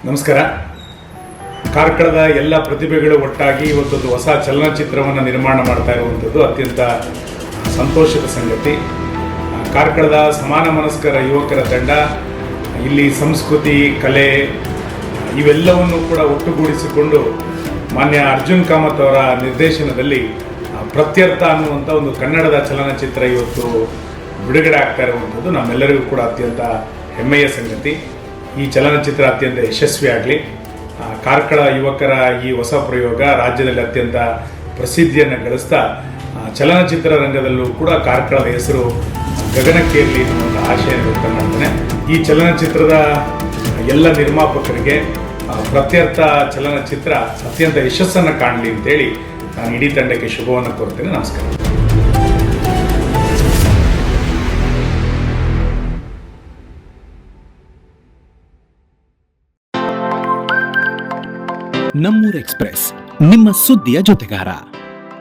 ನಮಸ್ಕಾರ. ಕಾರ್ಕಳದ ಎಲ್ಲ ಪ್ರತಿಭೆಗಳು ಒಟ್ಟಾಗಿ ಇವತ್ತೊಂದು ಹೊಸ ಚಲನಚಿತ್ರವನ್ನು ನಿರ್ಮಾಣ ಮಾಡ್ತಾ ಇರುವಂಥದ್ದು ಅತ್ಯಂತ ಸಂತೋಷದ ಸಂಗತಿ. ಕಾರ್ಕಳದ ಸಮಾನ ಮನಸ್ಕರ ಯುವಕರ ತಂಡ ಇಲ್ಲಿ ಸಂಸ್ಕೃತಿ, ಕಲೆ ಇವೆಲ್ಲವನ್ನು ಕೂಡ ಒಟ್ಟುಗೂಡಿಸಿಕೊಂಡು ಮಾನ್ಯ ಅರ್ಜುನ್ ಕಾಮತ್ ಅವರ ನಿರ್ದೇಶನದಲ್ಲಿ ಪ್ರತ್ಯರ್ಥ ಅನ್ನುವಂಥ ಒಂದು ಕನ್ನಡದ ಚಲನಚಿತ್ರ ಇವತ್ತು ಬಿಡುಗಡೆ ಆಗ್ತಾ ಇರುವಂಥದ್ದು ನಮ್ಮೆಲ್ಲರಿಗೂ ಕೂಡ ಅತ್ಯಂತ ಹೆಮ್ಮೆಯ ಸಂಗತಿ. ಈ ಚಲನಚಿತ್ರ ಅತ್ಯಂತ ಯಶಸ್ವಿಯಾಗಲಿ. ಕಾರ್ಕಳ ಯುವಕರ ಈ ಹೊಸ ಪ್ರಯೋಗ ರಾಜ್ಯದಲ್ಲಿ ಅತ್ಯಂತ ಪ್ರಸಿದ್ಧಿಯನ್ನು ಗಳಿಸ್ತಾ ಚಲನಚಿತ್ರ ರಂಗದಲ್ಲೂ ಕೂಡ ಕಾರ್ಕಳದ ಹೆಸರು ಗಗನಕ್ಕೇರಲಿ ಅನ್ನುವಂಥ ಆಶೆಯನ್ನು ವ್ಯಕ್ತ ಮಾಡ್ತಾನೆ. ಈ ಚಲನಚಿತ್ರದ ಎಲ್ಲ ನಿರ್ಮಾಪಕರಿಗೆ ಪ್ರತ್ಯರ್ಥ ಚಲನಚಿತ್ರ ಅತ್ಯಂತ ಯಶಸ್ಸನ್ನು ಕಾಣಲಿ ಅಂತೇಳಿ ನಾನು ಇಡೀ ತಂಡಕ್ಕೆ ಶುಭವನ್ನು ಕೋರ್ತೇನೆ. ನಮಸ್ಕಾರ. ನಮ್ಮೂರ್ ಎಕ್ಸ್‌ಪ್ರೆಸ್, ನಿಮ್ಮ ಸುದ್ದಿಯ ಜೊತೆಗಾರ.